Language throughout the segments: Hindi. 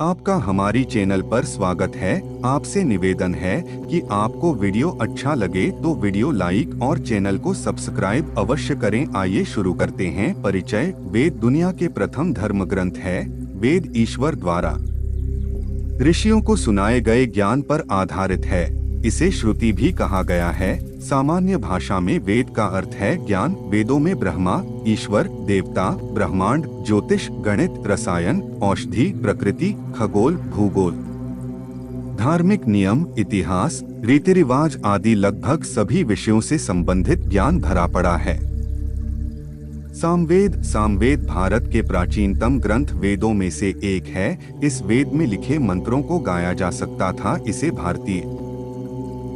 आपका हमारी चैनल पर स्वागत है। आपसे निवेदन है कि आपको वीडियो अच्छा लगे तो वीडियो लाइक और चैनल को सब्सक्राइब अवश्य करें। आइए शुरू करते हैं। परिचय। वेद दुनिया के प्रथम धर्म ग्रंथ है। वेद ईश्वर द्वारा ऋषियों को सुनाए गए ज्ञान पर आधारित है। इसे श्रुति भी कहा गया है। सामान्य भाषा में वेद का अर्थ है ज्ञान। वेदों में ब्रह्मा, ईश्वर, देवता, ब्रह्मांड, ज्योतिष, गणित, रसायन, औषधि, प्रकृति, खगोल, भूगोल, धार्मिक नियम, इतिहास, रीति रिवाज आदि लगभग सभी विषयों से संबंधित ज्ञान भरा पड़ा है। सामवेद भारत के प्राचीनतम ग्रंथ वेदों में से एक है। इस वेद में लिखे मंत्रों को गाया जा सकता था। इसे भारतीय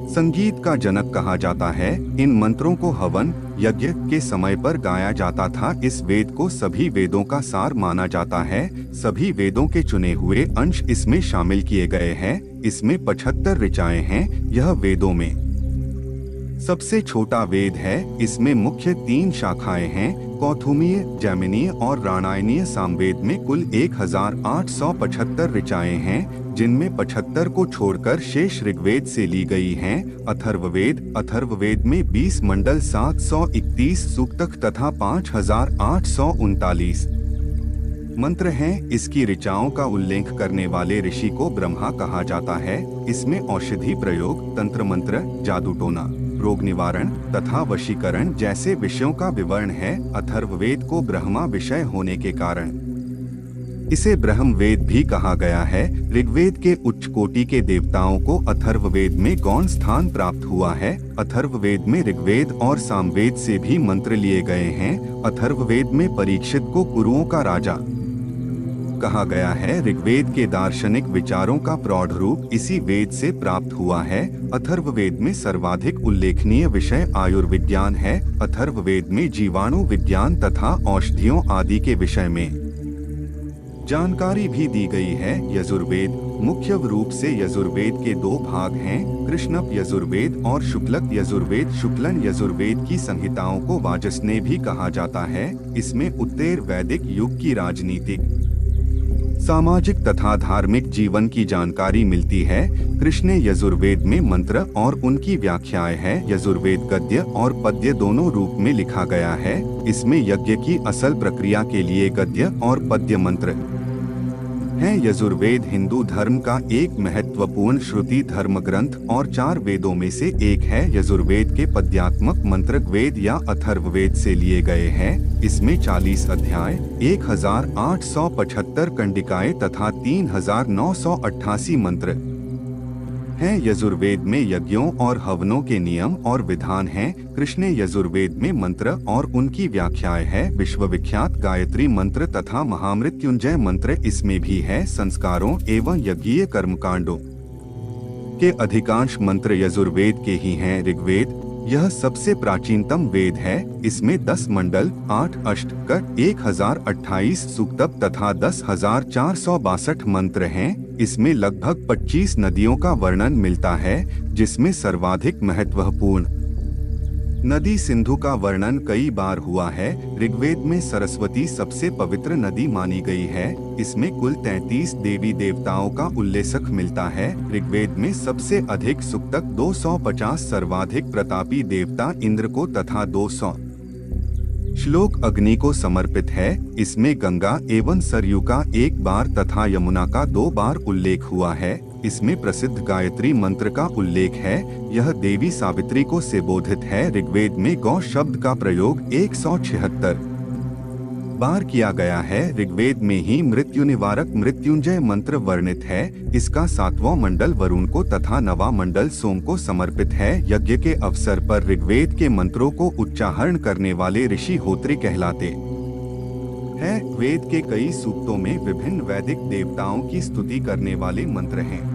संगीत का जनक कहा जाता है। इन मंत्रों को हवन यज्ञ के समय पर गाया जाता था। इस वेद को सभी वेदों का सार माना जाता है। सभी वेदों के चुने हुए अंश इसमें शामिल किए गए हैं। इसमें 75 ऋचाएं हैं। यह वेदों में सबसे छोटा वेद है। इसमें मुख्य 3 शाखाएं हैं, कौथुमीय, जैमिनीय और रामायणीय। सामवेद में कुल 1875 ऋचाएं हैं, जिनमें 75 को छोड़कर शेष ऋग्वेद से ली गई हैं। अथर्ववेद में 20 मंडल, 731 सूक्तक तथा 5839 मंत्र हैं। इसकी ऋचाओं का उल्लेख करने वाले ऋषि को ब्रह्मा कहा जाता है। इसमें औषधि प्रयोग, तंत्र मंत्र, जादू टोना, रोग निवारण तथा वशीकरण जैसे विषयों का विवरण है। अथर्ववेद को ब्रह्मा विषय होने के कारण इसे ब्रह्मवेद भी कहा गया है। ऋग्वेद के उच्च कोटि के देवताओं को अथर्ववेद में गौण स्थान प्राप्त हुआ है। अथर्ववेद में ऋग्वेद और सामवेद से भी मंत्र लिए गए हैं। अथर्ववेद में परीक्षित को कुरुओं का राजा कहा गया है। ऋग्वेद के दार्शनिक विचारों का प्रौढ़ रूप इसी वेद से प्राप्त हुआ है। अथर्ववेद में सर्वाधिक उल्लेखनीय विषय आयुर्विज्ञान है। अथर्ववेद में जीवाणु विज्ञान तथा औषधियों आदि के विषय में जानकारी भी दी गई है। यजुर्वेद मुख्य रूप से यजुर्वेद के 2 भाग हैं, कृष्णप यजुर्वेद और शुक्लक यजुर्वेद। शुक्लन यजुर्वेद की संहिताओं को वाजसनेय भी कहा जाता है। इसमें उत्तर वैदिक युग की राजनीतिक, सामाजिक तथा धार्मिक जीवन की जानकारी मिलती है। कृष्ण यजुर्वेद में मंत्र और उनकी व्याख्याएं हैं। यजुर्वेद गद्य और पद्य दोनों रूप में लिखा गया है। इसमें यज्ञ की असल प्रक्रिया के लिए गद्य और पद्य मंत्र हैं। यजुर्वेद हिंदू धर्म का एक महत्वपूर्ण श्रुति धर्म ग्रंथ और 4 वेदों में से एक है। यजुर्वेद के पद्यात्मक मंत्र वेद या अथर्ववेद से लिए गए हैं। इसमें 40 अध्याय, 1875 कंडिकाएं तथा 3988 मंत्र हैं। यजुर्वेद में यज्ञों और हवनों के नियम और विधान हैं। कृष्ण यजुर्वेद में मंत्र और उनकी व्याख्याएं हैं। विश्वविख्यात गायत्री मंत्र तथा महामृत्युंजय मंत्र इसमें भी है। संस्कारों एवं यज्ञीय कर्मकांडों के अधिकांश मंत्र यजुर्वेद के ही हैं। ऋग्वेद यह सबसे प्राचीनतम वेद है। इसमें 10 मंडल, 8 अष्टक, 1028 सूक्तक तथा 10,462 मंत्र हैं। इसमें लगभग 25 नदियों का वर्णन मिलता है, जिसमें सर्वाधिक महत्वपूर्ण नदी सिंधु का वर्णन कई बार हुआ है। ऋग्वेद में सरस्वती सबसे पवित्र नदी मानी गई है। इसमें कुल 33 देवी देवताओं का उल्लेख मिलता है। ऋग्वेद में सबसे अधिक सूक्तक 250, सर्वाधिक प्रतापी देवता इंद्र को तथा 200 श्लोक अग्नि को समर्पित है। इसमें गंगा एवं सरयू का 1 बार तथा यमुना का 2 बार उल्लेख हुआ है। इसमें प्रसिद्ध गायत्री मंत्र का उल्लेख है। यह देवी सावित्री को संबोधित है। ऋग्वेद में गौ शब्द का प्रयोग 176 बार किया गया है। ऋग्वेद में ही मृत्यु निवारक मृत्युंजय मंत्र वर्णित है। इसका 7वां मंडल वरुण को तथा 9वां मंडल सोम को समर्पित है। यज्ञ के अवसर पर ऋग्वेद के मंत्रों को उच्चारण करने वाले ऋषि होत्री कहलाते हैं। वेद के कई सूक्तों में विभिन्न वैदिक देवताओं की स्तुति करने वाले मंत्र हैं।